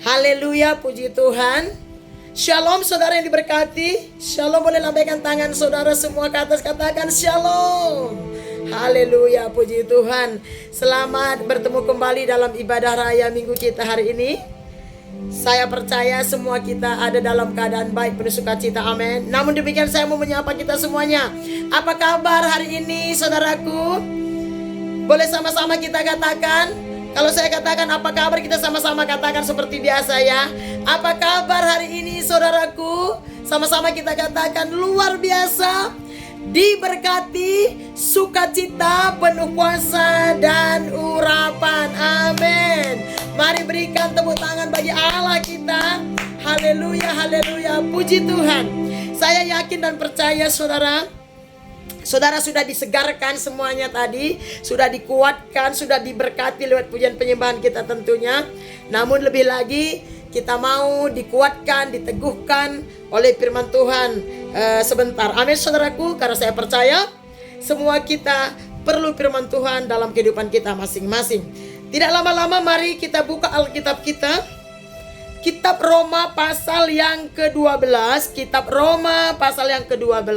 Haleluya, puji Tuhan. Shalom saudara yang diberkati. Shalom, boleh lambaikan tangan saudara semua ke atas, katakan shalom. Haleluya, puji Tuhan. Selamat bertemu kembali dalam ibadah raya minggu kita hari ini. Saya percaya semua kita ada dalam keadaan baik, penuh sukacita, amin. Namun demikian saya mau menyapa kita semuanya. Apa kabar hari ini saudaraku? Boleh sama-sama kita katakan. Kalau saya katakan apa kabar, kita sama-sama katakan seperti biasa ya. Apa kabar hari ini saudaraku? Sama-sama kita katakan luar biasa, diberkati, sukacita, penuh kuasa dan urapan, amin. Mari berikan tepuk tangan bagi Allah kita. Haleluya, haleluya, puji Tuhan. Saya yakin dan percaya saudara sudah disegarkan semuanya tadi, sudah dikuatkan, sudah diberkati lewat pujian penyembahan kita tentunya. Namun lebih lagi kita mau dikuatkan, diteguhkan oleh firman Tuhan sebentar. Amin saudaraku, karena saya percaya semua kita perlu firman Tuhan dalam kehidupan kita masing-masing. Tidak lama-lama mari kita buka Alkitab kita. Kitab Roma pasal yang ke-12. Kitab Roma pasal yang ke-12.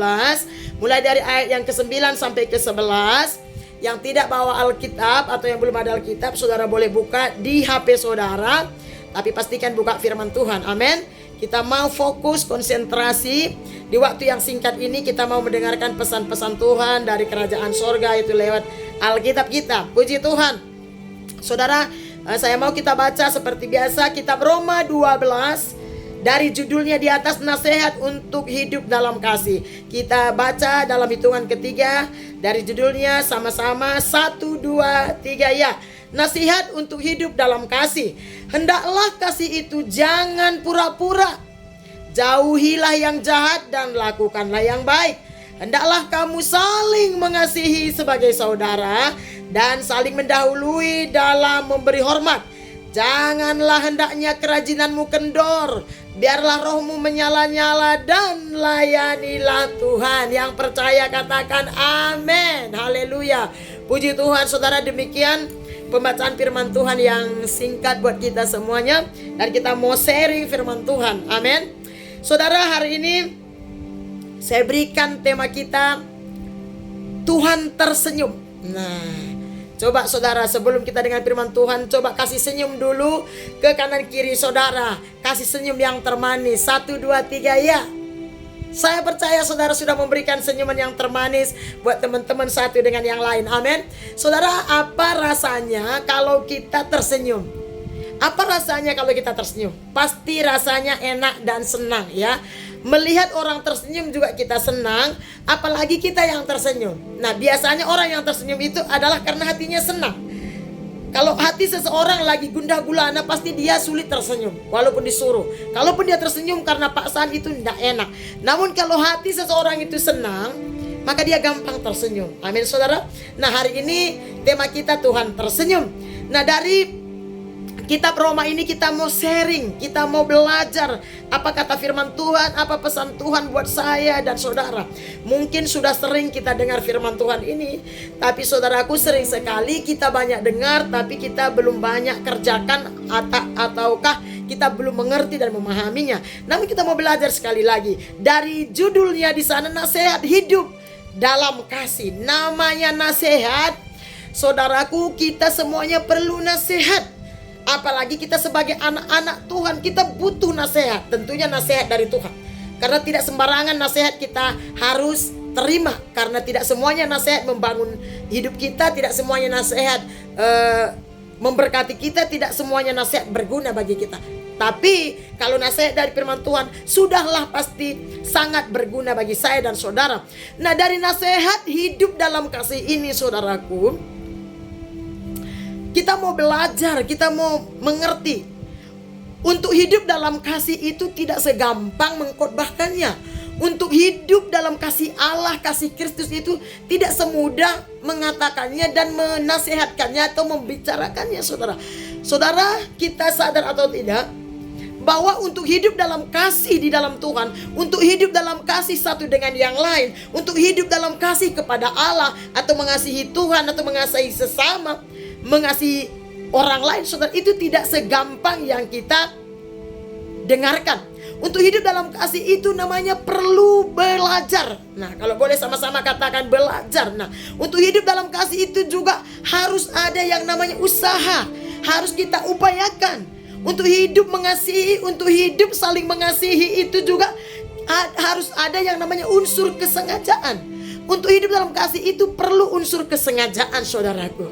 Mulai dari ayat yang ke-9 sampai ke-11. Yang tidak bawa Alkitab atau yang belum ada Alkitab, saudara boleh buka di HP saudara. Tapi pastikan buka firman Tuhan, amin. Kita mau fokus, konsentrasi. Di waktu yang singkat ini kita mau mendengarkan pesan-pesan Tuhan dari kerajaan sorga, itu lewat Alkitab kita. Puji Tuhan. Saudara, saya mau kita baca seperti biasa kitab Roma 12 dari judulnya di atas, nasihat untuk hidup dalam kasih. Kita baca dalam hitungan ketiga dari judulnya sama-sama 1, 2, 3 ya. Nasihat untuk hidup dalam kasih. Hendaklah kasih itu jangan pura-pura. Jauhilah yang jahat dan lakukanlah yang baik. Hendaklah kamu saling mengasihi sebagai saudara dan saling mendahului dalam memberi hormat. Janganlah hendaknya kerajinanmu kendor. Biarlah rohmu menyala-nyala dan layanilah Tuhan. Yang percaya katakan amin. Haleluya. Puji Tuhan saudara, demikian pembacaan firman Tuhan yang singkat buat kita semuanya. Dan kita mau sharing firman Tuhan. Amin. Saudara, hari ini saya berikan tema kita, Tuhan tersenyum. Nah, coba saudara, sebelum kita dengar firman Tuhan, coba kasih senyum dulu ke kanan kiri saudara. Kasih senyum yang termanis. 1, 2, 3 ya. Saya percaya saudara sudah memberikan senyuman yang termanis buat teman-teman satu dengan yang lain. Amin. Saudara, apa rasanya kalau kita tersenyum? Apa rasanya kalau kita tersenyum? Pasti rasanya enak dan senang ya. Melihat orang tersenyum juga kita senang, apalagi kita yang tersenyum. Nah, biasanya orang yang tersenyum itu adalah karena hatinya senang. Kalau hati seseorang lagi gundah gulana, pasti dia sulit tersenyum walaupun disuruh. Kalaupun dia tersenyum karena paksaan, itu tidak enak. Namun kalau hati seseorang itu senang, maka dia gampang tersenyum. Amin saudara. Nah, hari ini tema kita Tuhan tersenyum. Nah, dari kitab Roma ini kita mau sharing, kita mau belajar apa kata firman Tuhan, apa pesan Tuhan buat saya dan saudara. Mungkin sudah sering kita dengar firman Tuhan ini, tapi saudaraku, sering sekali kita banyak dengar tapi kita belum banyak kerjakan, ataukah kita belum mengerti dan memahaminya. Namun kita mau belajar sekali lagi. Dari judulnya di sana, nasihat hidup dalam kasih. Namanya nasihat. Saudaraku, kita semuanya perlu nasihat. Apalagi kita sebagai anak-anak Tuhan, kita butuh nasihat. Tentunya nasihat dari Tuhan. Karena tidak sembarangan nasihat kita harus terima. Karena tidak semuanya nasihat membangun hidup kita. Tidak semuanya nasihat memberkati kita. Tidak semuanya nasihat berguna bagi kita. Tapi kalau nasihat dari firman Tuhan, sudahlah pasti sangat berguna bagi saya dan saudara. Nah, dari nasihat hidup dalam kasih ini saudaraku, kita mau belajar, kita mau mengerti. Untuk hidup dalam kasih itu tidak segampang mengkhotbahkannya. Untuk hidup dalam kasih Allah, kasih Kristus itu tidak semudah mengatakannya dan menasihatkannya atau membicarakannya saudara. Saudara, kita sadar atau tidak bahwa untuk hidup dalam kasih di dalam Tuhan, untuk hidup dalam kasih satu dengan yang lain, untuk hidup dalam kasih kepada Allah atau mengasihi Tuhan atau mengasihi sesama, mengasihi orang lain, saudara, itu tidak segampang yang kita dengarkan. Untuk hidup dalam kasih itu namanya perlu belajar. Nah, kalau boleh sama-sama katakan belajar. Nah, untuk hidup dalam kasih itu juga harus ada yang namanya usaha. Harus kita upayakan. Untuk hidup mengasihi, untuk hidup saling mengasihi itu juga harus ada yang namanya unsur kesengajaan. Untuk hidup dalam kasih itu perlu unsur kesengajaan, saudaraku.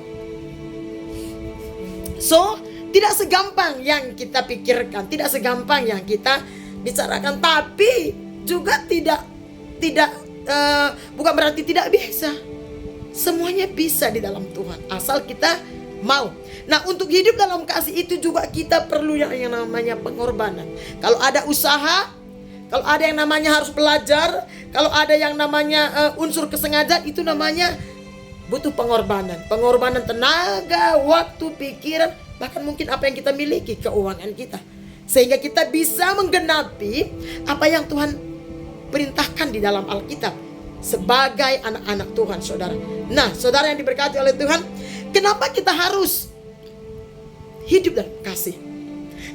So, tidak segampang yang kita pikirkan, tidak segampang yang kita bicarakan, tapi juga bukan berarti tidak bisa. Semuanya bisa di dalam Tuhan, asal kita mau. Nah, untuk hidup dalam kasih itu juga kita perlu yang namanya pengorbanan. Kalau ada usaha, kalau ada yang namanya harus belajar, kalau ada yang namanya unsur kesengajaan, itu namanya butuh pengorbanan. Pengorbanan tenaga, waktu, pikiran, bahkan mungkin apa yang kita miliki, keuangan kita. Sehingga kita bisa menggenapi apa yang Tuhan perintahkan di dalam Alkitab sebagai anak-anak Tuhan, saudara. Nah, saudara yang diberkati oleh Tuhan, kenapa kita harus hidup dalam kasih?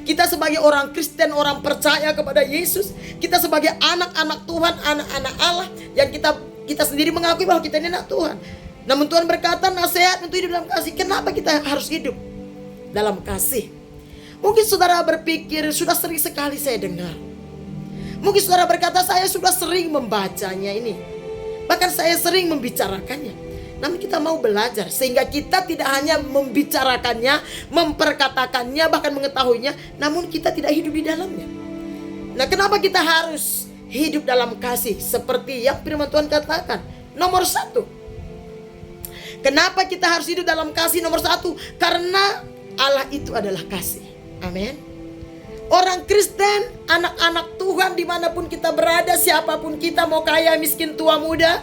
Kita sebagai orang Kristen, orang percaya kepada Yesus, kita sebagai anak-anak Tuhan, anak-anak Allah, yang kita sendiri mengakui bahwa kita ini anak Tuhan. Namun Tuhan berkata nasihat untuk hidup dalam kasih. Kenapa kita harus hidup dalam kasih? Mungkin saudara berpikir, sudah sering sekali saya dengar. Mungkin saudara berkata, saya sudah sering membacanya ini, bahkan saya sering membicarakannya. Namun kita mau belajar, sehingga kita tidak hanya membicarakannya, memperkatakannya, bahkan mengetahuinya, namun kita tidak hidup di dalamnya. Nah, kenapa kita harus hidup dalam kasih? Seperti yang firman Tuhan katakan, nomor 1. Kenapa kita harus hidup dalam kasih? Nomor 1, karena Allah itu adalah kasih. Amin. Orang Kristen, anak-anak Tuhan, dimanapun kita berada, siapapun kita, mau kaya, miskin, tua, muda,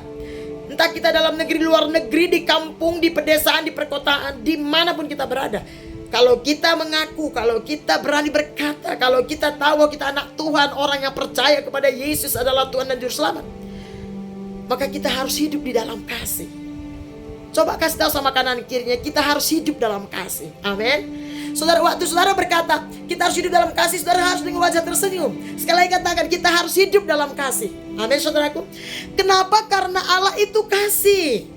entah kita dalam negeri, luar negeri, di kampung, di pedesaan, di perkotaan, dimanapun kita berada, kalau kita mengaku, kalau kita berani berkata, kalau kita tahu kita anak Tuhan, orang yang percaya kepada Yesus adalah Tuhan dan Juru Selamat, maka kita harus hidup di dalam kasih. Coba kasih tahu sama kanan kirinya, kita harus hidup dalam kasih. Amin. Saudara, waktu saudara berkata kita harus hidup dalam kasih, saudara harus dengan wajah tersenyum. Sekali lagi katakan, kita harus hidup dalam kasih. Amin, saudaraku. Kenapa? Karena Allah itu kasih.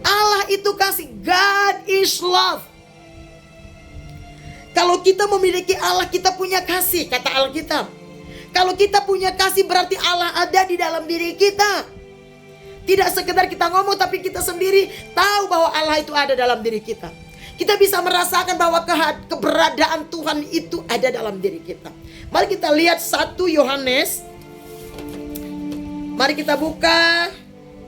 Allah itu kasih. God is love. Kalau kita memiliki Allah, kita punya kasih, kata Alkitab. Kalau kita punya kasih, berarti Allah ada di dalam diri kita. Tidak sekedar kita ngomong, tapi kita sendiri tahu bahwa Allah itu ada dalam diri kita. Kita bisa merasakan bahwa keberadaan Tuhan itu ada dalam diri kita. Mari kita lihat 1 Yohanes. Mari kita buka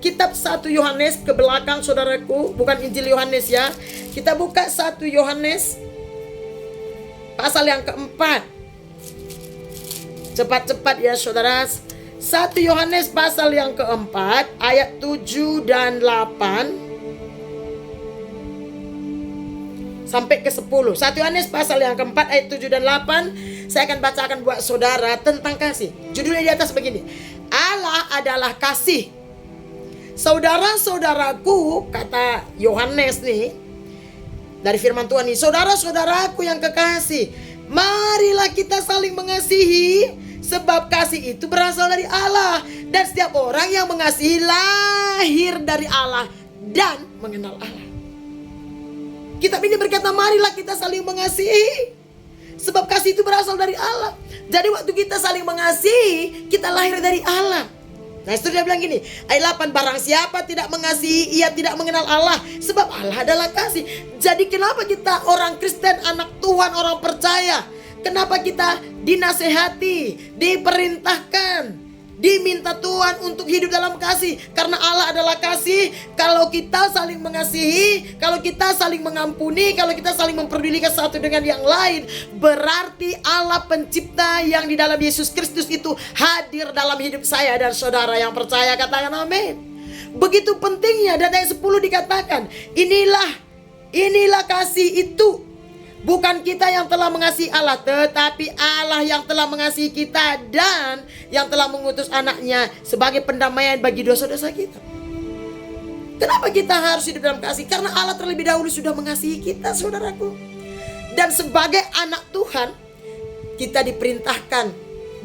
kitab 1 Yohanes ke belakang, saudaraku. Bukan Injil Yohanes ya. Kita buka 1 Yohanes pasal yang keempat. Cepat-cepat ya saudara. 1 Yohanes pasal yang keempat, ayat 7 dan 8 sampai ke 10. 1 Yohanes pasal yang keempat, ayat 7 dan 8. Saya akan bacakan buat saudara tentang kasih. Judulnya di atas begini, Allah adalah kasih. Saudara-saudaraku, kata Yohanes nih, dari firman Tuhan nih, saudara-saudaraku yang kekasih, marilah kita saling mengasihi, sebab kasih itu berasal dari Allah. Dan setiap orang yang mengasihi lahir dari Allah dan mengenal Allah. Kitab ini berkata, marilah kita saling mengasihi, sebab kasih itu berasal dari Allah. Jadi waktu kita saling mengasihi, kita lahir dari Allah. Nah, seterusnya bilang gini, ayat 8, barang siapa tidak mengasihi, ia tidak mengenal Allah, sebab Allah adalah kasih. Jadi kenapa kita orang Kristen, anak Tuhan, orang percaya, kenapa kita dinasehati, diperintahkan, diminta Tuhan untuk hidup dalam kasih? Karena Allah adalah kasih. Kalau kita saling mengasihi, kalau kita saling mengampuni, kalau kita saling memperdulikan satu dengan yang lain, berarti Allah pencipta yang di dalam Yesus Kristus itu hadir dalam hidup saya dan saudara yang percaya. Katakan amin. Begitu pentingnya. Dan ayat 10 dikatakan, inilah kasih itu, bukan kita yang telah mengasihi Allah, tetapi Allah yang telah mengasihi kita dan yang telah mengutus anaknya sebagai pendamaian bagi dosa-dosa kita. Kenapa kita harus hidup dalam kasih? Karena Allah terlebih dahulu sudah mengasihi kita, saudaraku. Dan sebagai anak Tuhan, kita diperintahkan,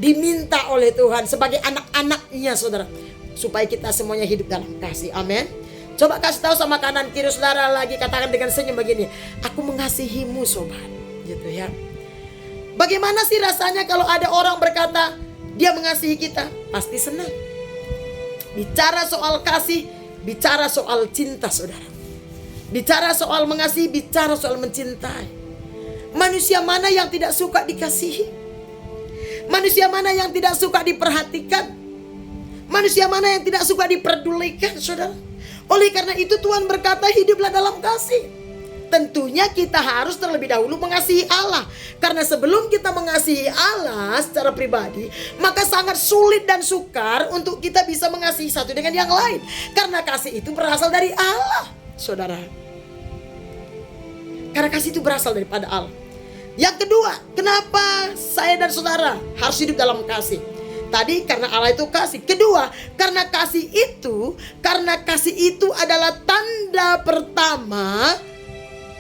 diminta oleh Tuhan sebagai anak-anaknya saudara, supaya kita semuanya hidup dalam kasih. Amin. Coba kasih tahu sama kanan kiri saudara lagi, katakan dengan senyum begini, aku mengasihimu sobat, gitu ya. Bagaimana sih rasanya kalau ada orang berkata dia mengasihi kita? Pasti senang. Bicara soal kasih, bicara soal cinta saudara. Bicara soal mengasihi, bicara soal mencintai. Manusia mana yang tidak suka dikasihi? Manusia mana yang tidak suka diperhatikan? Manusia mana yang tidak suka diperdulikan saudara? Oleh karena itu Tuhan berkata hiduplah dalam kasih. Tentunya kita harus terlebih dahulu mengasihi Allah. Karena sebelum kita mengasihi Allah secara pribadi, maka sangat sulit dan sukar untuk kita bisa mengasihi satu dengan yang lain. Karena kasih itu berasal dari Allah saudara. Karena kasih itu berasal daripada Allah. Yang kedua, kenapa saya dan saudara harus hidup dalam kasih? Tadi karena Allah itu kasih. Kedua, karena kasih itu adalah tanda pertama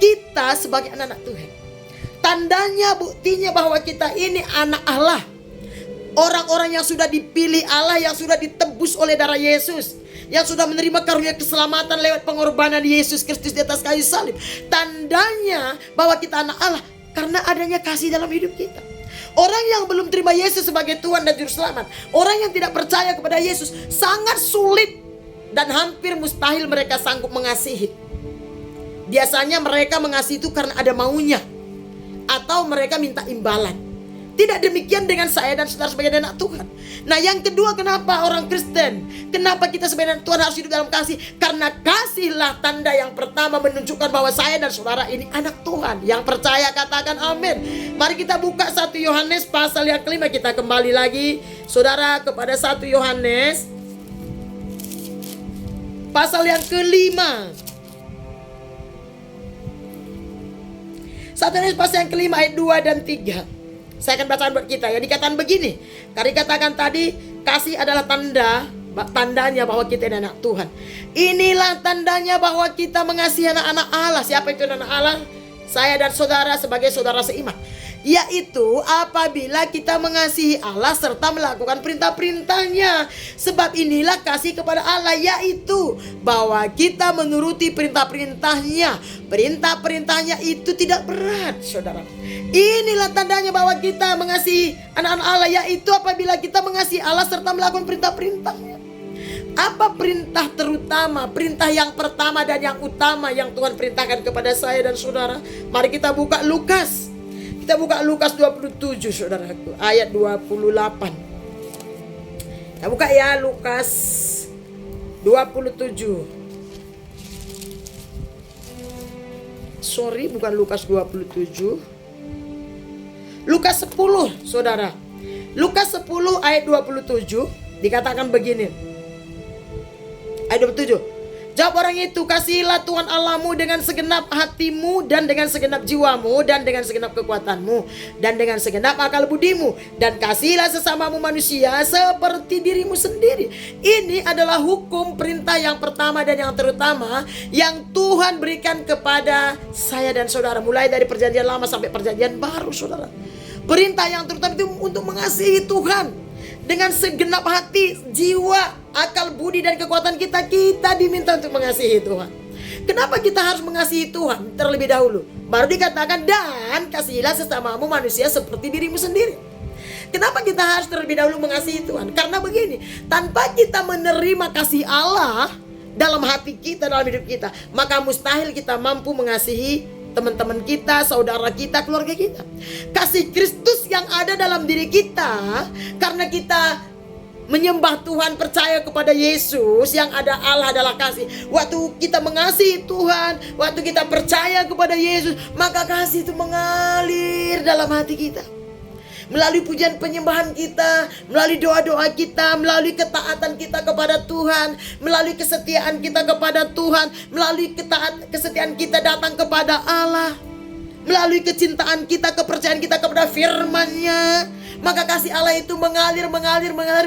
kita sebagai anak-anak Tuhan. Tandanya, buktinya bahwa kita ini anak Allah. Orang-orang yang sudah dipilih Allah, yang sudah ditebus oleh darah Yesus, yang sudah menerima karunia keselamatan lewat pengorbanan Yesus Kristus di atas kayu salib. Tandanya bahwa kita anak Allah karena adanya kasih dalam hidup kita. Orang yang belum terima Yesus sebagai Tuhan dan Juru Selamat, orang yang tidak percaya kepada Yesus, sangat sulit dan hampir mustahil mereka sanggup mengasihi. Biasanya mereka mengasihi itu karena ada maunya, atau mereka minta imbalan. Tidak demikian dengan saya dan saudara sebagai anak Tuhan. Nah yang kedua, kenapa orang Kristen, kenapa kita sebagai anak Tuhan harus hidup dalam kasih? Karena kasihlah tanda yang pertama menunjukkan bahwa saya dan saudara ini anak Tuhan. Yang percaya katakan amin. Mari kita buka 1 Yohanes pasal yang kelima. Kita kembali lagi saudara kepada 1 Yohanes pasal yang kelima. 1 Yohanes pasal yang kelima ayat 2 dan 3. Saya akan bacakan buat kita ya. Dikatakan begini. Karena dikatakan tadi kasih adalah tandanya bahwa kita ini anak Tuhan. Inilah tandanya bahwa kita mengasihi anak-anak Allah. Siapa itu anak Allah? Saya dan saudara sebagai saudara seiman. Yaitu apabila kita mengasihi Allah serta melakukan perintah-perintahnya. Sebab inilah kasih kepada Allah, yaitu bahwa kita menuruti perintah-perintahnya. Perintah-perintahnya itu tidak berat saudara. Inilah tandanya bahwa kita mengasihi anak-anak Allah, yaitu apabila kita mengasihi Allah serta melakukan perintah-perintahnya. Apa perintah terutama, perintah yang pertama dan yang utama yang Tuhan perintahkan kepada saya dan saudara? Mari kita buka Lukas. Kita buka Lukas 27 saudaraku, ayat 28. Kita buka ya Lukas 27. Sorry, bukan Lukas 27. Lukas 10 saudara. Lukas 10 ayat 27 dikatakan begini. Ayat 27. Jawab orang itu, kasihilah Tuhan Allahmu dengan segenap hatimu dan dengan segenap jiwamu dan dengan segenap kekuatanmu dan dengan segenap akal budimu, dan kasihilah sesamamu manusia seperti dirimu sendiri. Ini adalah hukum perintah yang pertama dan yang terutama yang Tuhan berikan kepada saya dan saudara, mulai dari perjanjian lama sampai perjanjian baru saudara. Perintah yang terutama itu untuk mengasihi Tuhan dengan segenap hati, jiwa, akal, budi, dan kekuatan kita. Kita diminta untuk mengasihi Tuhan. Kenapa kita harus mengasihi Tuhan terlebih dahulu? Baru dikatakan, dan kasihilah sesamamu manusia seperti dirimu sendiri. Kenapa kita harus terlebih dahulu mengasihi Tuhan? Karena begini, tanpa kita menerima kasih Allah dalam hati kita, dalam hidup kita, maka mustahil kita mampu mengasihi teman-teman kita, saudara kita, keluarga kita. Kasih Kristus yang ada dalam diri kita, karena kita menyembah Tuhan, percaya kepada Yesus yang ada Allah adalah kasih. Waktu kita mengasihi Tuhan, waktu kita percaya kepada Yesus, maka kasih itu mengalir dalam hati kita. Melalui pujian penyembahan kita, melalui doa-doa kita, melalui ketaatan kita kepada Tuhan, melalui kesetiaan kita kepada Tuhan, melalui kesetiaan kita datang kepada Allah, melalui kecintaan kita, kepercayaan kita kepada firman-Nya, maka kasih Allah itu mengalir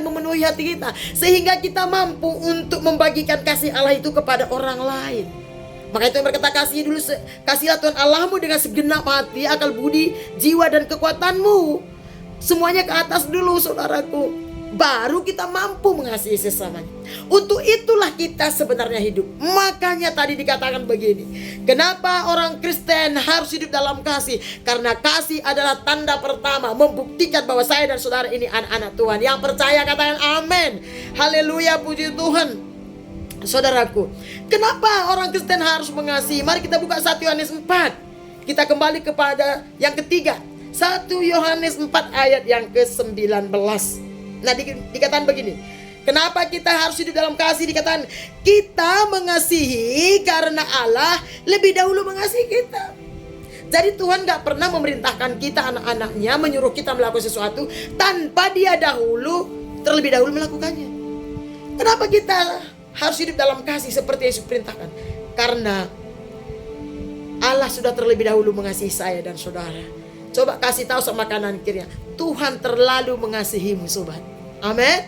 memenuhi hati kita, sehingga kita mampu untuk membagikan kasih Allah itu kepada orang lain. Maka itu yang berkata, kasihlah Tuhan Allahmu dengan segenap hati, akal budi, jiwa, dan kekuatanmu. semuanya ke atas dulu saudaraku. Baru kita mampu mengasihi sesamanya. Untuk itulah kita sebenarnya hidup. Makanya tadi dikatakan begini. Kenapa orang Kristen harus hidup dalam kasih? Karena kasih adalah tanda pertama membuktikan bahwa saya dan saudara ini anak-anak Tuhan. Yang percaya katakan amin. Haleluya, puji Tuhan. Saudaraku, kenapa orang Kristen harus mengasihi? Mari kita buka 1 Yohanes 4. Kita kembali kepada yang ketiga. 1 Yohanes 4 ayat yang ke-19. Nah, dikatakan begini. Kenapa kita harus hidup dalam kasih? Dikatakan kita mengasihi karena Allah lebih dahulu mengasihi kita. Jadi Tuhan gak pernah memerintahkan kita anak-anaknya, menyuruh kita melakukan sesuatu tanpa dia terlebih dahulu melakukannya. Kenapa kita harus hidup dalam kasih seperti Yesus perintahkan? Karena Allah sudah terlebih dahulu mengasihi saya dan saudara. Coba kasih tahu sama kanan kirinya, Tuhan terlalu mengasihimu sobat. Amin.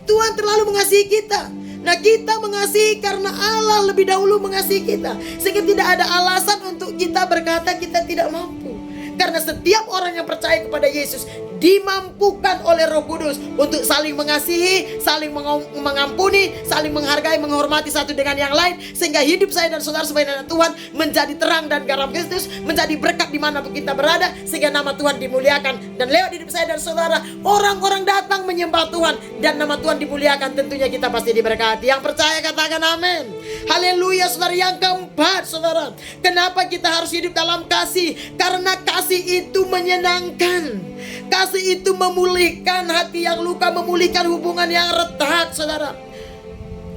Tuhan terlalu mengasihi kita. Nah, kita mengasihi karena Allah lebih dahulu mengasihi kita. Sehingga tidak ada alasan untuk kita berkata kita tidak mampu. Karena setiap orang yang percaya kepada Yesus dimampukan oleh Roh Kudus untuk saling mengasihi, saling mengampuni, saling menghargai, menghormati satu dengan yang lain, sehingga hidup saya dan saudara sebagai anak Tuhan menjadi terang dan garam Kristus, menjadi berkat dimanapun kita berada, sehingga nama Tuhan dimuliakan. Dan lewat hidup saya dan saudara, orang-orang datang menyembah Tuhan dan nama Tuhan dimuliakan. Tentunya kita pasti diberkati. Yang percaya katakan amin. Haleluya, saudara. Yang keempat, saudara, kenapa kita harus hidup dalam kasih? Karena kasih itu menyenangkan. Kasih itu memulihkan hati yang luka, memulihkan hubungan yang retak, saudara.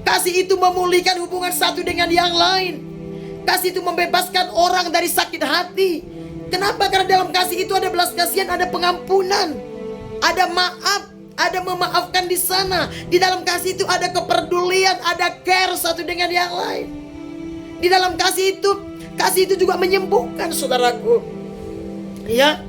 Kasih itu memulihkan hubungan satu dengan yang lain. Kasih itu membebaskan orang dari sakit hati. Kenapa? Karena dalam kasih itu ada belas kasihan, ada pengampunan, ada maaf, ada memaafkan di sana. Di dalam kasih itu ada kepedulian, ada care satu dengan yang lain. Di dalam kasih itu juga menyembuhkan, saudaraku. Ya,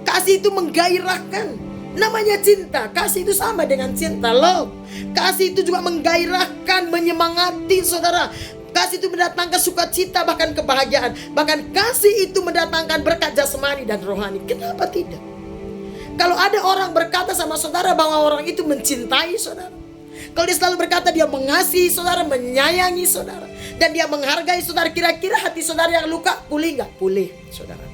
kasih itu menggairahkan. Namanya cinta. Kasih itu sama dengan cinta, love. Kasih itu juga menggairahkan, menyemangati, saudara. Kasih itu mendatangkan sukacita, bahkan kebahagiaan. Bahkan kasih itu mendatangkan berkat jasmani dan rohani. Kenapa tidak? Kalau ada orang berkata sama saudara bahwa orang itu mencintai saudara, kalau dia selalu berkata dia mengasihi saudara, menyayangi saudara, dan dia menghargai saudara, kira-kira hati saudara yang luka pulih gak? Pulih, saudara.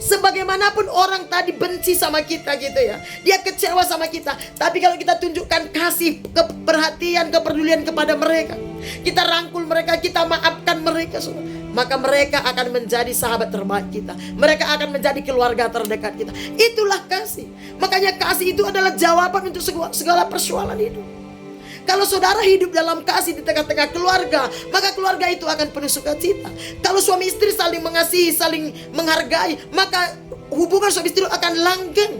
Sebagaimanapun orang tadi benci sama kita gitu ya, dia kecewa sama kita, tapi kalau kita tunjukkan kasih, perhatian, kepedulian kepada mereka, kita rangkul mereka, kita maafkan mereka, saudara, maka mereka akan menjadi sahabat terbaik kita. Mereka akan menjadi keluarga terdekat kita. Itulah kasih. Makanya kasih itu adalah jawaban untuk segala persoalan hidup. Kalau saudara hidup dalam kasih di tengah-tengah keluarga, maka keluarga itu akan penuh sukacita. Kalau suami istri saling mengasihi, saling menghargai, maka hubungan suami istri akan langgeng.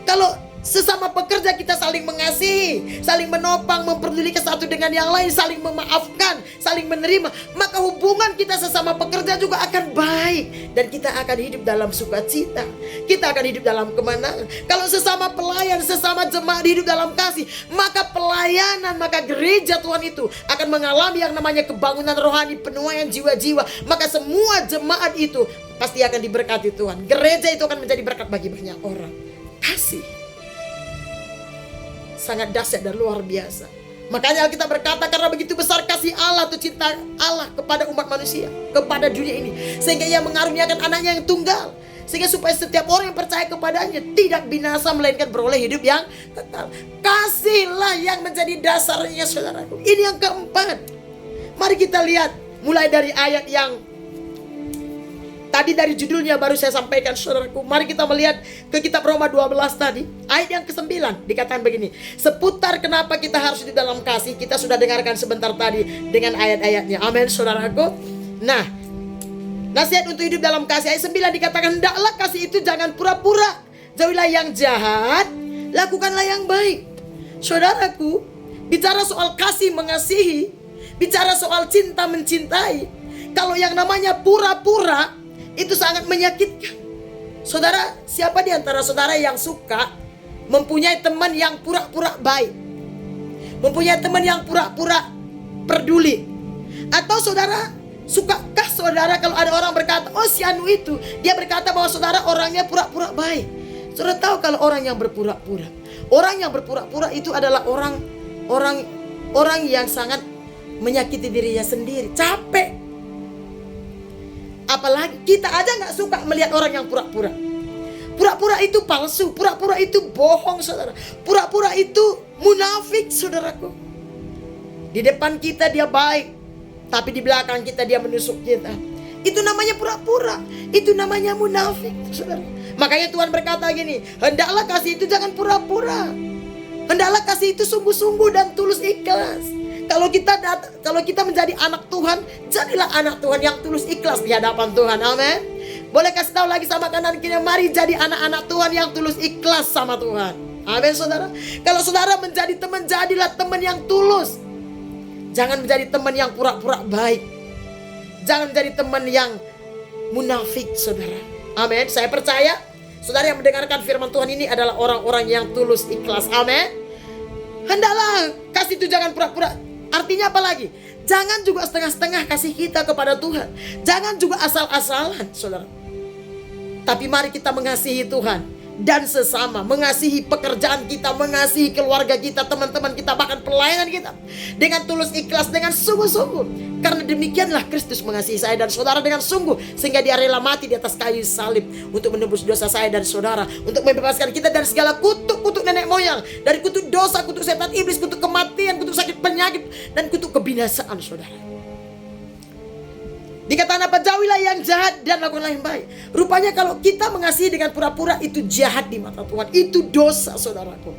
Kalau sesama pekerja kita saling mengasihi, saling menopang, memperdulikan satu dengan yang lain, saling memaafkan, saling menerima, maka hubungan kita sesama pekerja juga akan baik. Dan kita akan hidup dalam sukacita, kita akan hidup dalam kemenangan. Kalau sesama pelayan, sesama jemaat hidup dalam kasih, maka pelayanan, maka gereja Tuhan itu akan mengalami yang namanya kebangunan rohani, penuaian jiwa-jiwa. Maka semua jemaat itu pasti akan diberkati Tuhan. Gereja itu akan menjadi berkat bagi banyak orang. Kasih sangat dahsyat dan luar biasa. Makanya Alkitab berkata, karena begitu besar kasih Allah atau cinta Allah kepada umat manusia, kepada dunia ini, sehingga ia mengaruniakan anaknya yang tunggal, sehingga supaya setiap orang yang percaya kepadanya tidak binasa, melainkan beroleh hidup yang kekal. Kasihlah yang menjadi dasarnya, saudaraku. Ini yang keempat. Mari kita lihat mulai dari ayat yang tadi dari judulnya baru saya sampaikan, saudaraku. Mari kita melihat ke kitab Roma 12 tadi. Ayat yang ke-9 dikatakan begini. Seputar kenapa kita harus di dalam kasih, kita sudah dengarkan sebentar tadi dengan ayat-ayatnya. Amin, saudaraku. Nah, nasihat untuk hidup dalam kasih. Ayat 9 dikatakan, hendaklah kasih itu jangan pura-pura. Jauhilah yang jahat, lakukanlah yang baik. Saudaraku, bicara soal kasih mengasihi, bicara soal cinta mencintai, kalau yang namanya pura-pura, itu sangat menyakitkan. Saudara, siapa di antara saudara yang suka mempunyai teman yang pura-pura baik, mempunyai teman yang pura-pura peduli? Atau saudara, sukakah saudara kalau ada orang berkata, oh si Anu itu, dia berkata bahwa saudara orangnya pura-pura baik? Saudara tahu kalau orang yang berpura-pura, orang yang berpura-pura itu adalah orang yang sangat menyakiti dirinya sendiri, capek. Apalagi kita aja nggak suka melihat orang yang pura-pura. Pura-pura itu palsu, pura-pura itu bohong, saudara. Pura-pura itu munafik, saudaraku. Di depan kita dia baik, tapi di belakang kita dia menusuk kita. Itu namanya pura-pura, itu namanya munafik, saudara. Makanya Tuhan berkata gini, hendaklah kasih itu jangan pura-pura. Hendaklah kasih itu sungguh-sungguh dan tulus ikhlas. Kalau kita menjadi anak Tuhan, jadilah anak Tuhan yang tulus ikhlas di hadapan Tuhan. Amin. Boleh kasih tahu lagi sama kanan kiri, mari jadi anak-anak Tuhan yang tulus ikhlas sama Tuhan. Amin, saudara. Kalau saudara menjadi teman, jadilah teman yang tulus. Jangan menjadi teman yang pura-pura baik. Jangan menjadi teman yang munafik, saudara. Amin. Saya percaya saudara yang mendengarkan firman Tuhan ini adalah orang-orang yang tulus ikhlas. Amin. Hendaklah kasih itu jangan pura-pura. Artinya apa lagi? Jangan juga setengah-setengah kasih kita kepada Tuhan. Jangan juga asal-asalan, saudara. Tapi mari kita mengasihi Tuhan dan sesama, mengasihi pekerjaan kita, mengasihi keluarga kita, teman-teman kita, bahkan pelayanan kita dengan tulus ikhlas, dengan sungguh-sungguh. Karena demikianlah Kristus mengasihi saya dan saudara dengan sungguh, sehingga dia rela mati di atas kayu salib untuk menebus dosa saya dan saudara, untuk membebaskan kita dari segala kutuk nenek moyang, dari kutuk dosa, kutuk setan iblis, kutuk kematian, kutuk sakit penyakit, dan kutuk kebinasaan, saudara. Dikatakan apa? Jauhilah yang jahat dan lakukanlah yang baik. Rupanya kalau kita mengasihi dengan pura-pura, itu jahat di mata Tuhan. Itu dosa, saudaraku.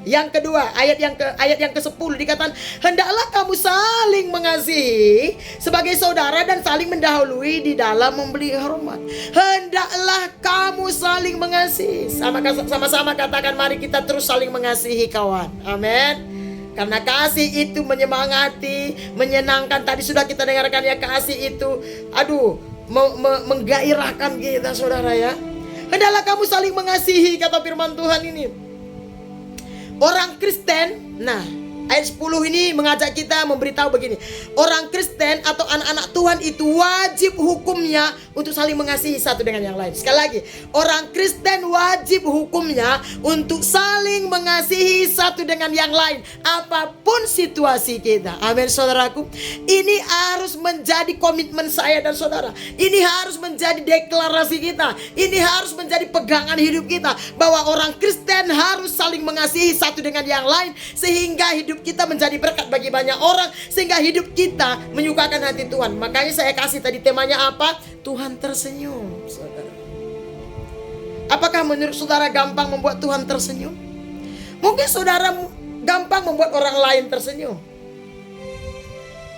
Yang kedua, ayat yang ke-10 dikatakan, hendaklah kamu saling mengasihi sebagai saudara dan saling mendahului di dalam memberi hormat. Hendaklah kamu saling mengasihi. Sama-sama katakan, mari kita terus saling mengasihi, kawan. Amin. Karena kasih itu menyemangati, menyenangkan. Tadi sudah kita dengarkan ya, kasih itu menggairahkan kita, saudara ya. Hendaklah kamu saling mengasihi, kata firman Tuhan ini. Orang Kristen, ayat 10 ini mengajak kita memberitahu begini. Orang Kristen atau anak-anak Tuhan itu wajib hukumnya untuk saling mengasihi satu dengan yang lain. Sekali lagi, orang Kristen wajib hukumnya untuk saling mengasihi satu dengan yang lain, apapun situasi kita. Amin, saudaraku. Ini harus menjadi komitmen saya dan saudara. Ini harus menjadi deklarasi kita. Ini harus menjadi pegangan hidup kita, bahwa orang Kristen harus saling mengasihi satu dengan yang lain, sehingga hidup kita menjadi berkat bagi banyak orang, sehingga hidup kita menyukakan hati Tuhan. Makanya saya kasih tadi temanya apa? Tuhan tersenyum, saudara. Apakah menurut saudara gampang membuat Tuhan tersenyum? Mungkin saudara gampang membuat orang lain tersenyum,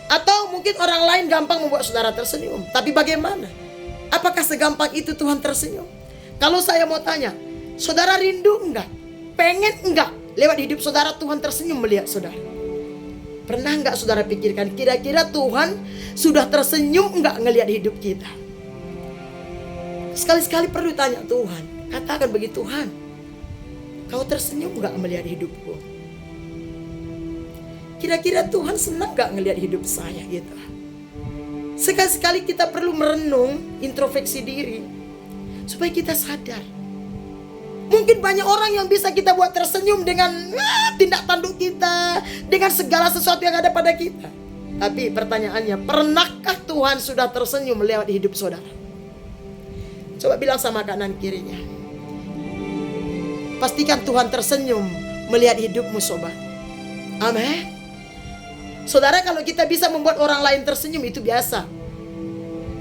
atau mungkin orang lain gampang membuat saudara tersenyum. Tapi bagaimana? Apakah segampang itu Tuhan tersenyum? Kalau saya mau tanya, saudara rindu enggak? Pengen enggak lewat hidup saudara Tuhan tersenyum melihat saudara? Pernah enggak saudara pikirkan, kira-kira Tuhan sudah tersenyum enggak ngelihat hidup kita? Sekali-sekali perlu tanya Tuhan, katakan bagi Tuhan, kau tersenyum enggak melihat hidupku? Kira-kira Tuhan senang enggak ngelihat hidup saya gitu? Sekali-sekali kita perlu merenung, introspeksi diri, supaya kita sadar. Mungkin banyak orang yang bisa kita buat tersenyum dengan tindak tanduk kita, dengan segala sesuatu yang ada pada kita. Tapi pertanyaannya, pernahkah Tuhan sudah tersenyum lewat hidup saudara? Coba bilang sama kanan kirinya, pastikan Tuhan tersenyum melihat hidupmu, sobat. Amin. Saudara, kalau kita bisa membuat orang lain tersenyum, itu biasa.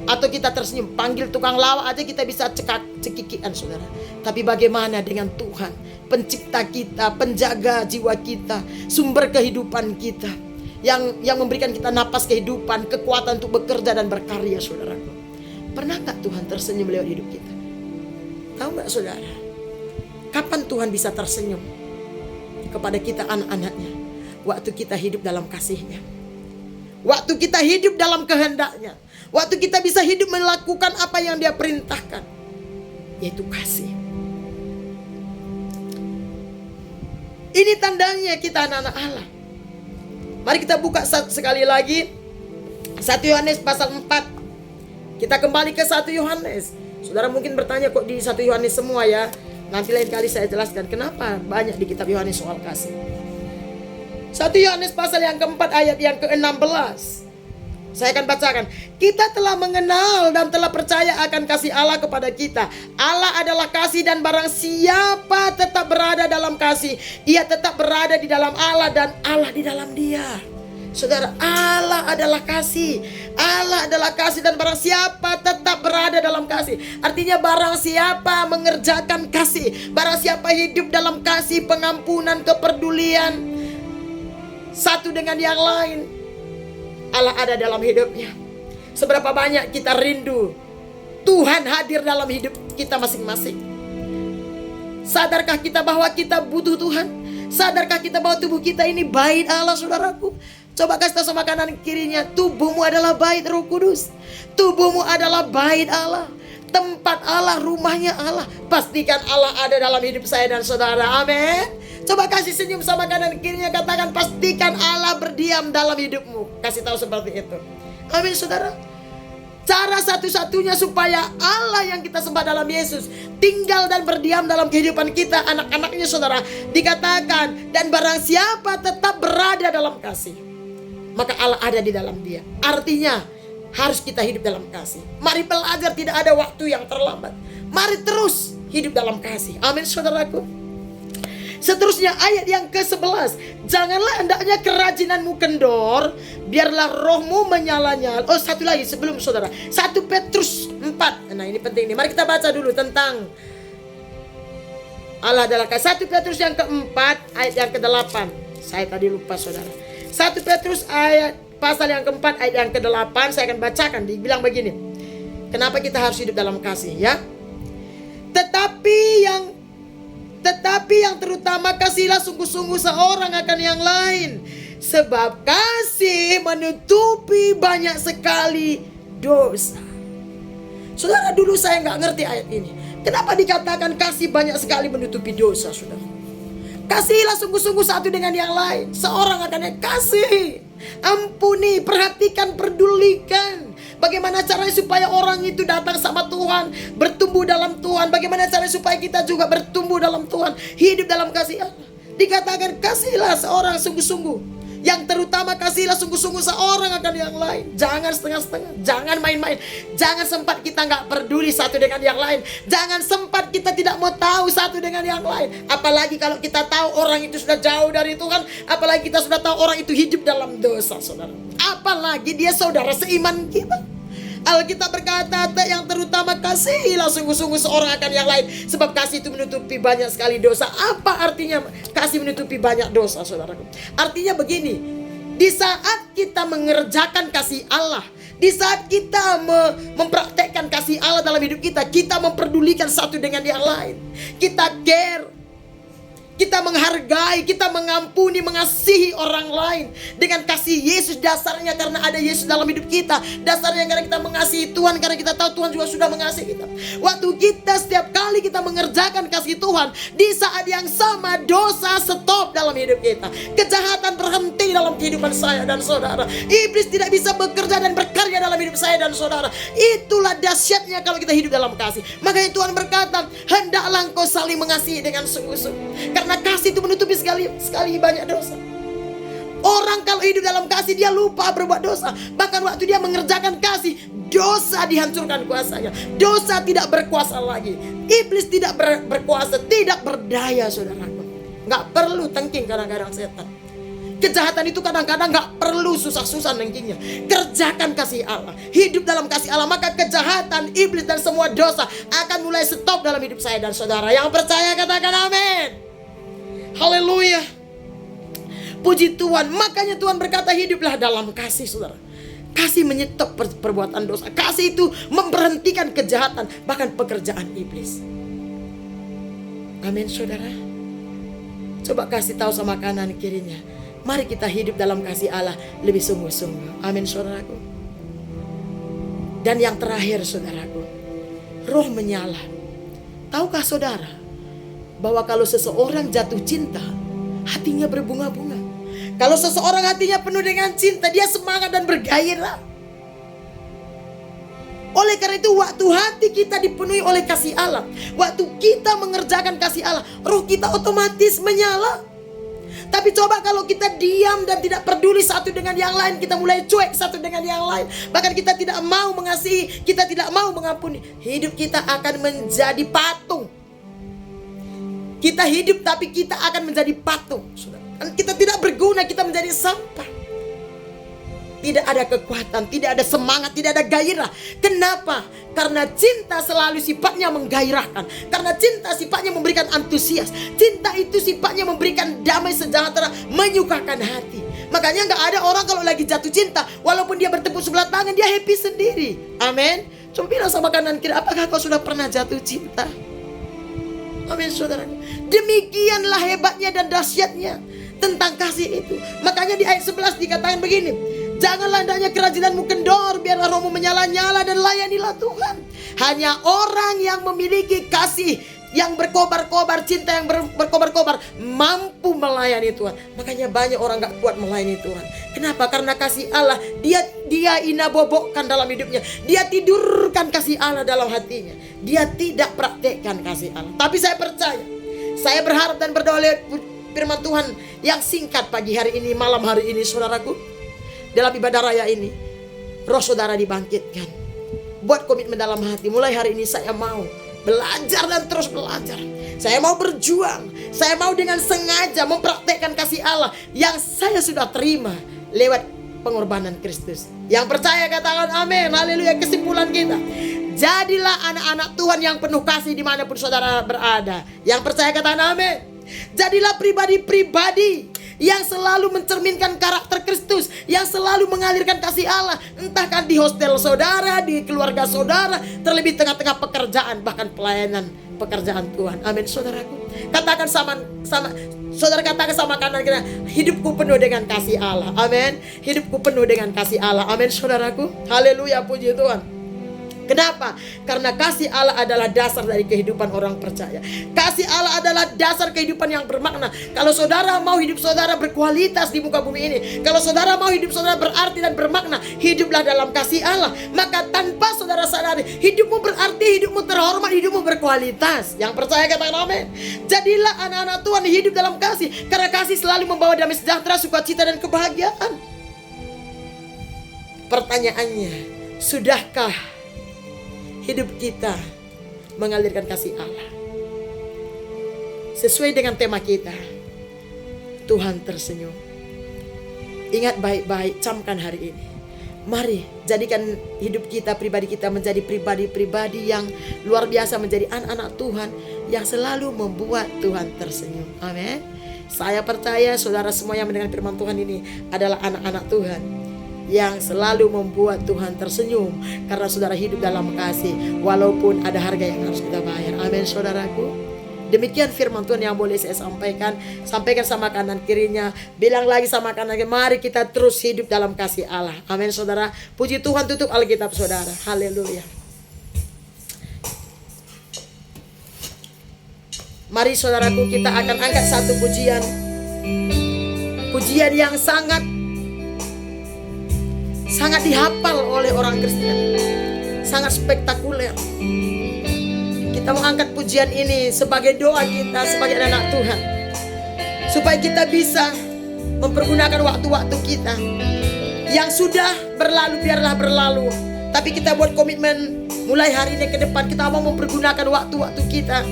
Atau kita tersenyum, panggil tukang lawak aja kita bisa cekikian, saudara. Tapi bagaimana dengan Tuhan, pencipta kita, penjaga jiwa kita, sumber kehidupan kita, yang memberikan kita napas kehidupan, kekuatan untuk bekerja dan berkarya, saudaraku. Pernah gak Tuhan tersenyum lewat hidup kita? Tahu gak saudara, kapan Tuhan bisa tersenyum kepada kita anak-anaknya? Waktu kita hidup dalam kasih-Nya, waktu kita hidup dalam kehendak-Nya, waktu kita bisa hidup melakukan apa yang Dia perintahkan, yaitu kasih. Ini tandanya kita anak-anak Allah. Mari kita buka sekali lagi 1 Yohanes pasal 4. Kita kembali ke 1 Yohanes. Saudara mungkin bertanya, kok di 1 Yohanes semua ya? Nanti lain kali saya jelaskan kenapa banyak di kitab Yohanes soal kasih. 1 Yohanes pasal yang keempat ayat yang ke-16. Saya akan bacakan. Kita telah mengenal dan telah percaya akan kasih Allah kepada kita. Allah adalah kasih dan barang siapa tetap berada dalam kasih, ia tetap berada di dalam Allah dan Allah di dalam dia. Saudara, Allah adalah kasih. Allah adalah kasih dan barang siapa tetap berada dalam kasih. Artinya barang siapa mengerjakan kasih, barang siapa hidup dalam kasih, pengampunan, kepedulian satu dengan yang lain, Allah ada dalam hidupnya. Seberapa banyak kita rindu Tuhan hadir dalam hidup kita masing-masing. Sadarkah kita bahwa kita butuh Tuhan? Sadarkah kita bahwa tubuh kita ini bait Allah, saudaraku? Coba kasih tahu sama kanan kirinya, tubuhmu adalah bait Roh Kudus. Tubuhmu adalah bait Allah, tempat Allah, rumahnya Allah. Pastikan Allah ada dalam hidup saya dan saudara. Amin. Coba kasih senyum sama kanan kirinya, katakan pastikan Allah berdiam dalam hidupmu. Kasih tahu seperti itu. Amin, saudara. Cara satu-satunya supaya Allah yang kita sembah dalam Yesus tinggal dan berdiam dalam kehidupan kita, anak-anaknya, saudara, dikatakan dan barang siapa tetap berada dalam kasih, maka Allah ada di dalam dia. Artinya harus kita hidup dalam kasih. Mari belajar, tidak ada waktu yang terlambat. Mari terus hidup dalam kasih. Amin, saudaraku. Seterusnya ayat yang ke-11. Janganlah hendaknya kerajinanmu kendor, biarlah rohmu menyala-nyala. Oh, satu lagi sebelum saudara, 1 Petrus 4. Nah, ini penting nih. Mari kita baca dulu tentang Allah adalah kasih. 1 Petrus yang keempat ayat yang ke-8. Saya tadi lupa, saudara. 1 Petrus ayat pasal yang keempat ayat yang ke-8. Saya akan bacakan. Dibilang begini, kenapa kita harus hidup dalam kasih, ya? Tetapi yang terutama kasihlah sungguh-sungguh seorang akan yang lain, sebab kasih menutupi banyak sekali dosa. Saudara, dulu saya nggak ngerti ayat ini. Kenapa dikatakan kasih banyak sekali menutupi dosa, saudara? Kasihlah sungguh-sungguh satu dengan yang lain, seorang akan yang kasih. Ampuni, perhatikan, pedulikan. Bagaimana caranya supaya orang itu datang sama Tuhan, bertumbuh dalam Tuhan. Bagaimana caranya supaya kita juga bertumbuh dalam Tuhan, hidup dalam kasih Allah. Dikatakan kasihlah seorang sungguh-sungguh. Yang terutama kasihlah sungguh-sungguh seorang akan yang lain. Jangan setengah-setengah, jangan main-main. Jangan sempat kita gak peduli satu dengan yang lain. Jangan sempat kita tidak mau tahu satu dengan yang lain. Apalagi kalau kita tahu orang itu sudah jauh dari Tuhan. Apalagi kita sudah tahu orang itu hidup dalam dosa, saudara. Apalagi dia saudara seiman kita. Alkitab berkata, yang terutama kasihilah sungguh-sungguh seorang akan yang lain, sebab kasih itu menutupi banyak sekali dosa. Apa artinya kasih menutupi banyak dosa, saudaraku? Artinya begini, di saat kita mengerjakan kasih Allah, di saat kita mempraktekkan kasih Allah dalam hidup kita, kita memperdulikan satu dengan yang lain. Kita care, kita menghargai, kita mengampuni, mengasihi orang lain dengan kasih Yesus. Dasarnya karena ada Yesus dalam hidup kita. Dasarnya karena kita mengasihi Tuhan, karena kita tahu Tuhan juga sudah mengasihi kita. Waktu kita setiap kali kita mengerjakan kasih Tuhan, di saat yang sama dosa stop dalam hidup kita. Kejahatan berhenti dalam kehidupan saya dan saudara. Iblis tidak bisa bekerja dan berkarya dalam hidup saya dan saudara. Itulah dahsyatnya kalau kita hidup dalam kasih. Makanya Tuhan berkata, hendaklah engkau saling mengasihi dengan sungguh-sungguh. Karena kasih itu menutupi sekali banyak dosa. Orang kalau hidup dalam kasih, dia lupa berbuat dosa. Bahkan waktu dia mengerjakan kasih, dosa dihancurkan kuasanya. Dosa tidak berkuasa lagi. Iblis tidak berkuasa, tidak berdaya, saudaraku. Gak perlu tengking kadang-kadang setan. Kejahatan itu kadang-kadang gak perlu susah-susah nengkingnya. Kerjakan kasih Allah, hidup dalam kasih Allah, maka kejahatan, iblis dan semua dosa akan mulai stop dalam hidup saya dan saudara. Yang percaya katakan amin. Haleluya. Puji Tuhan. Makanya Tuhan berkata hiduplah dalam kasih, saudara. Kasih menyetop perbuatan dosa. Kasih itu memberhentikan kejahatan, bahkan pekerjaan iblis. Amin, saudara. Coba kasih tahu sama kanan kirinya, mari kita hidup dalam kasih Allah lebih sungguh-sungguh. Amin, saudaraku. Dan yang terakhir, saudaraku, roh menyala. Tahukah saudara bahwa kalau seseorang jatuh cinta, hatinya berbunga-bunga. Kalau seseorang hatinya penuh dengan cinta, dia semangat dan bergairah. Oleh karena itu waktu hati kita dipenuhi oleh kasih Allah, waktu kita mengerjakan kasih Allah, roh kita otomatis menyala. Tapi coba kalau kita diam dan tidak peduli satu dengan yang lain, kita mulai cuek satu dengan yang lain, bahkan kita tidak mau mengasihi, kita tidak mau mengampuni, hidup kita akan menjadi patung. Kita hidup tapi kita akan menjadi patung. Kita tidak berguna, kita menjadi sampah. Tidak ada kekuatan, tidak ada semangat, tidak ada gairah. Kenapa? Karena cinta selalu sifatnya menggairahkan. Karena cinta sifatnya memberikan antusias. Cinta itu sifatnya memberikan damai sejahtera, menyukakan hati. Makanya gak ada orang kalau lagi jatuh cinta, walaupun dia bertepuk sebelah tangan, dia happy sendiri. Amin. Coba bilang sama kanan kiri, apakah kau sudah pernah jatuh cinta? Amin, saudara. Demikianlah hebatnya dan dahsyatnya tentang kasih itu. Makanya di ayat 11 dikatakan begini, janganlah hendaknya kerajilanmu kendor, biarlah rohmu menyala-nyala dan layanilah Tuhan. Hanya orang yang memiliki kasih yang berkobar-kobar, cinta yang berkobar-kobar, mampu melayani Tuhan. Makanya banyak orang gak kuat melayani Tuhan. Kenapa? Karena kasih Allah dia inabobokkan dalam hidupnya. Dia tidurkan kasih Allah dalam hatinya. Dia tidak praktekkan kasih Allah. Tapi saya percaya, saya berharap dan berdoa lewat firman Tuhan yang singkat pagi hari ini, malam hari ini, saudaraku, dalam ibadah raya ini, roh saudara dibangkitkan. Buat komitmen dalam hati, mulai hari ini saya mau belajar dan terus belajar. Saya mau berjuang. Saya mau dengan sengaja mempraktekkan kasih Allah yang saya sudah terima lewat pengorbanan Kristus. Yang percaya katakan amin. Haleluya. Kesimpulan kita, jadilah anak-anak Tuhan yang penuh kasih dimanapun saudara berada. Yang percaya katakan amin. Jadilah pribadi-pribadi yang selalu mencerminkan karakter Kristus, yang selalu mengalirkan kasih Allah, entah kan di hostel saudara, di keluarga saudara, terlebih tengah-tengah pekerjaan, bahkan pelayanan pekerjaan Tuhan. Amin, saudaraku. Katakan sama saudara, katakan sama kanan kita, hidupku penuh dengan kasih Allah. Amin. Hidupku penuh dengan kasih Allah. Amin, saudaraku. Haleluya, puji Tuhan. Kenapa? Karena kasih Allah adalah dasar dari kehidupan orang percaya. Kasih Allah adalah dasar kehidupan yang bermakna. Kalau saudara mau hidup saudara berkualitas di muka bumi ini, kalau saudara mau hidup saudara berarti dan bermakna, hiduplah dalam kasih Allah. Maka tanpa saudara sadari, hidupmu berarti, hidupmu terhormat, hidupmu berkualitas. Yang percaya katakan amin. Jadilah anak-anak Tuhan hidup dalam kasih, karena kasih selalu membawa damai sejahtera, sukacita dan kebahagiaan. Pertanyaannya, sudahkah hidup kita mengalirkan kasih Allah sesuai dengan tema kita? Tuhan tersenyum. Ingat baik-baik, camkan hari ini. Mari jadikan hidup kita, pribadi kita menjadi pribadi-pribadi yang luar biasa, menjadi anak-anak Tuhan yang selalu membuat Tuhan tersenyum. Amin. Saya percaya saudara semua yang mendengar firman Tuhan ini adalah anak-anak Tuhan yang selalu membuat Tuhan tersenyum, karena saudara hidup dalam kasih walaupun ada harga yang harus kita bayar. Amin, saudaraku. Demikian firman Tuhan yang boleh saya sampaikan. Sampaikan sama kanan kirinya, bilang lagi sama kanan kiri, mari kita terus hidup dalam kasih Allah. Amin, saudara. Puji Tuhan. Tutup Alkitab saudara. Haleluya. Mari saudaraku, kita akan angkat satu pujian. Pujian yang sangat dihafal oleh orang Kristen, sangat spektakuler. Kita mau angkat pujian ini sebagai doa kita sebagai anak Tuhan, supaya kita bisa mempergunakan waktu-waktu kita yang sudah berlalu, biarlah berlalu. Tapi kita buat komitmen mulai hari ini ke depan, kita mau mempergunakan waktu-waktu kita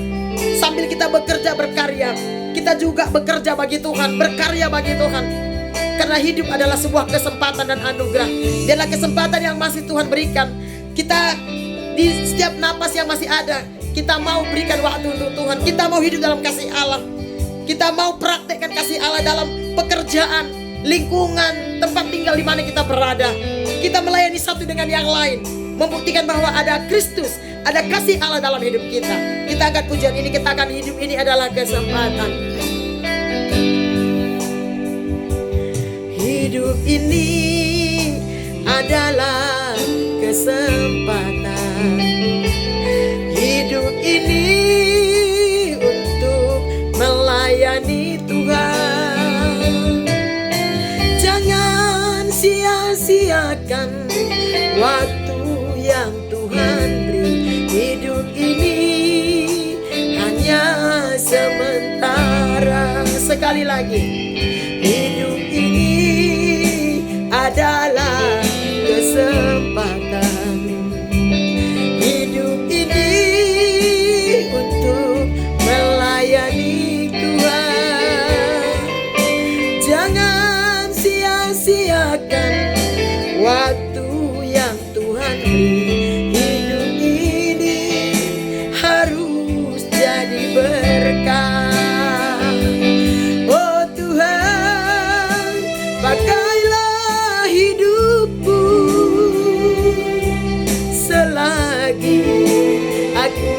sambil kita bekerja berkarya. Kita juga bekerja bagi Tuhan, berkarya bagi Tuhan. Karena hidup adalah sebuah kesempatan dan anugerah. Dia adalah kesempatan yang masih Tuhan berikan. Kita di setiap napas yang masih ada, kita mau berikan waktu untuk Tuhan. Kita mau hidup dalam kasih Allah. Kita mau praktekkan kasih Allah dalam pekerjaan, lingkungan, tempat tinggal di mana kita berada. Kita melayani satu dengan yang lain, membuktikan bahwa ada Kristus, ada kasih Allah dalam hidup kita. Kita angkat pujian ini, kita akan hidup ini adalah kesempatan. Hidup ini adalah kesempatan. Hidup ini untuk melayani Tuhan. Jangan sia-siakan waktu yang Tuhan sekali lagi. Hidup ini adalah kesempatan. Hidup ini untuk melayani Tuhan. Jangan sia-siakan waktu yang Tuhan beri. Hidup ini harus jadi berkah. Oh Tuhan, pakailah hidupku selagi aku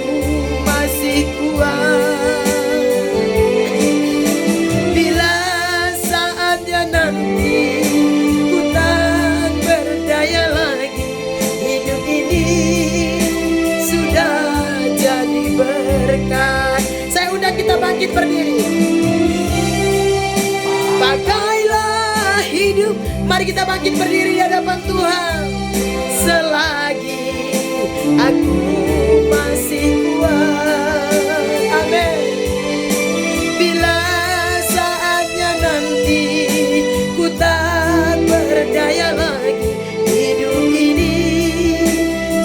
masih kuat. Bila saatnya nanti ku tak berdaya lagi, hidup ini sudah jadi berkat. Saya undang kita bangkit berdiri. Pakailah hidup. Mari kita bangkit berdiri di hadapan Tuhan. Selagi aku masih kuat. Amin. Bila saatnya nanti ku tak berdaya lagi, hidup ini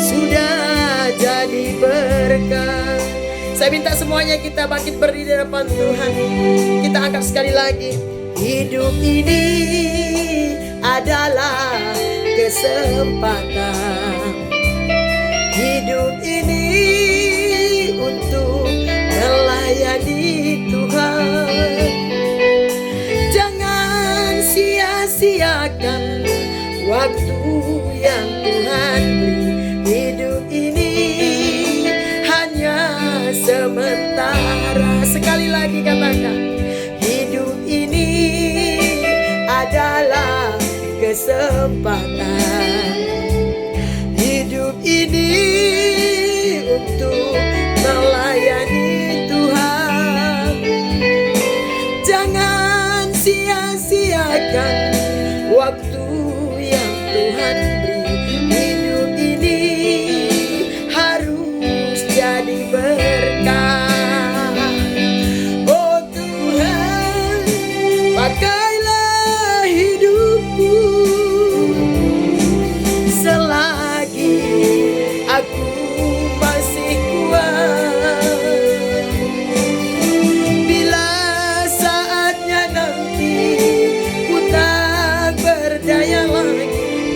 sudah jadi berkat. Saya minta semuanya kita bangkit berdiri di hadapan Tuhan. Kita angkat sekali lagi. Hidup ini adalah kesempatan. Hidup ini untuk melayani Tuhan. Jangan sia-siakan waktu yang Tuhan beri. Hidup ini hanya sementara. Sekali lagi katakan, hidup ini adalah kesempatan. Hidup ini untuk melayani Tuhan. Jangan sia-siakan waktu yang Tuhan beri. Hidup ini harus jadi berkah. Oh Tuhan, pakailah hidupku selagi aku masih kuat. Bila saatnya nanti ku tak berdaya lagi,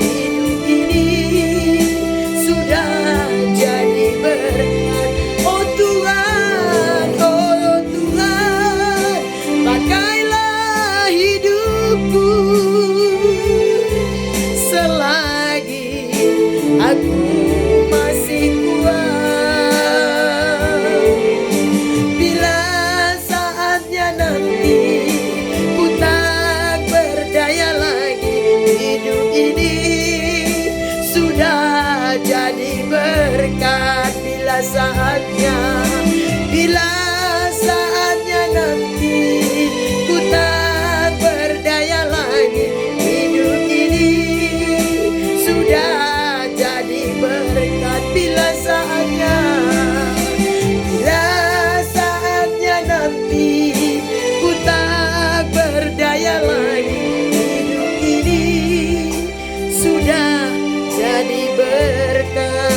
hidup ini sudah jadi berkat. Oh Tuhan, pakailah hidupku selagi aku masih kuat. Bila saatnya nanti ku tak berdaya lagi, hidup ini sudah jadi berkat. Bila saatnya nanti ku tak berdaya lagi, hidup ini sudah jadi berkat. Bila saatnya nanti ku tak berdaya lagi, hidup ini sudah jadi berkat.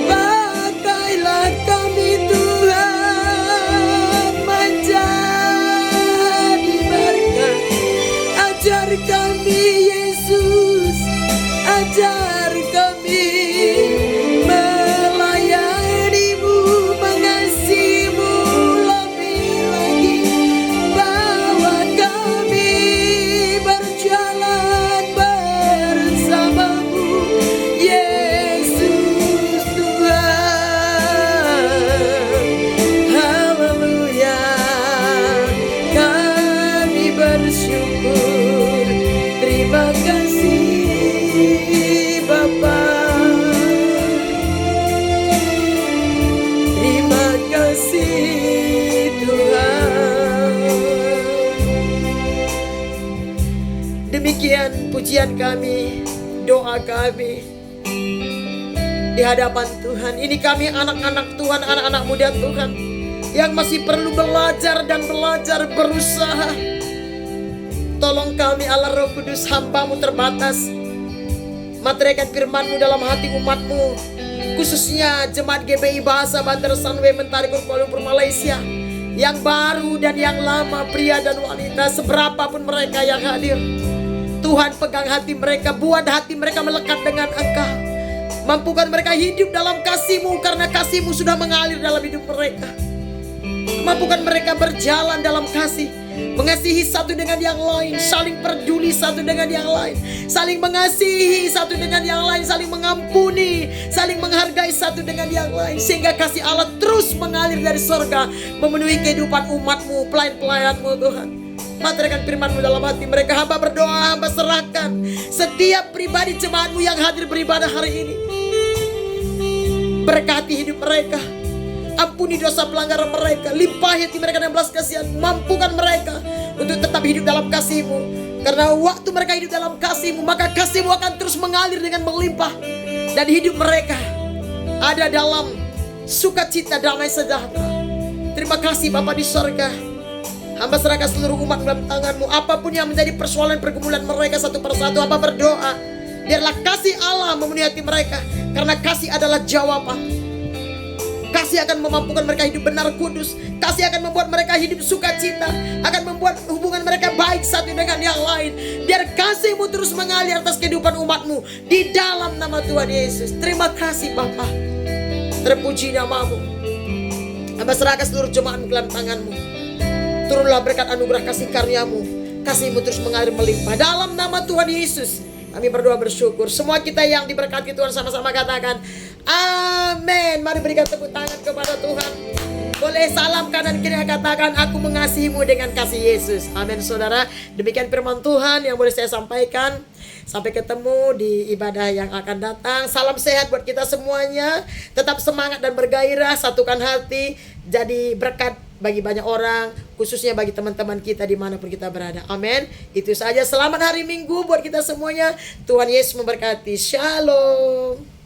Pakailah kami Tuhan menjadi berkat. Ajar kami Yesus, ajar kami melayani-Mu, mengasihi-Mu lebih lagi. Bawa kami berjalan bersama-Mu, Yesus Tuhan. Haleluya, kami bersyukur. Terima kasih Bapa. Terima kasih Tuhan. Demikian pujian kami, doa kami. di hadapan Tuhan. Ini kami anak-anak Tuhan, anak-anak muda Tuhan, yang masih perlu belajar dan belajar berusaha. Tolong kami Allah Roh Kudus, hamba-Mu terbatas. Materaikan firman-Mu dalam hati umat-Mu, khususnya jemaat GBI Bahasa Bantar Sunway Mentari Kuala Lumpur Malaysia, yang baru dan yang lama, pria dan wanita, seberapapun mereka yang hadir. Tuhan pegang hati mereka, buat hati mereka melekat dengan Engkau. Mampukan mereka hidup dalam kasih-Mu, karena kasih-Mu sudah mengalir dalam hidup mereka. Mampukan mereka berjalan dalam kasih, mengasihi satu dengan yang lain, saling peduli satu dengan yang lain, saling mengasihi satu dengan yang lain, saling mengampuni, saling menghargai satu dengan yang lain, sehingga kasih Allah terus mengalir dari surga, memenuhi kehidupan umat-Mu, pelayan-pelayan-Mu Tuhan. Materaikan firman-Mu dalam hati mereka. Hamba berdoa, hamba serahkan setiap pribadi jemaat-Mu yang hadir beribadah hari ini. Berkati hidup mereka, ampuni dosa pelanggaran mereka, limpahi hati mereka dengan belas kasihan. Mampukan mereka untuk tetap hidup dalam kasih-Mu, karena waktu mereka hidup dalam kasih-Mu, maka kasih-Mu akan terus mengalir dengan melimpah, dan hidup mereka ada dalam sukacita, damai sejahtera. Terima kasih Bapa di surga. Hamba serahkan seluruh umat dalam tangan-Mu. Apapun yang menjadi persoalan pergumulan mereka satu persatu, hamba berdoa, biarlah kasih Allah memenuhi hati mereka, karena kasih adalah jawaban. Kasih akan memampukan mereka hidup benar kudus. Kasih akan membuat mereka hidup sukacita, akan membuat hubungan mereka baik satu dengan yang lain. Biar kasih-Mu terus mengalir atas kehidupan umat-Mu, di dalam nama Tuhan Yesus. Terima kasih Bapa, terpuji nama-Mu. Hamba serahkan seluruh jemaat-Mu dalam tangan-Mu. Turunlah berkat anugerah kasih karya-Mu, kasih-Mu terus mengalir melimpah. Dalam nama Tuhan Yesus kami berdoa bersyukur. Semua kita yang diberkati Tuhan sama-sama katakan amin. Mari berikan tepuk tangan kepada Tuhan. Boleh salam kanan kiri, katakan aku mengasihi-Mu dengan kasih Yesus. Amin saudara. Demikian firman Tuhan yang boleh saya sampaikan. Sampai ketemu di ibadah yang akan datang. Salam sehat buat kita semuanya. Tetap semangat dan bergairah, satukan hati, jadi berkat bagi banyak orang, khususnya bagi teman-teman kita dimanapun kita berada. Amin. Itu saja. Selamat hari Minggu buat kita semuanya. Tuhan Yesus memberkati. Shalom.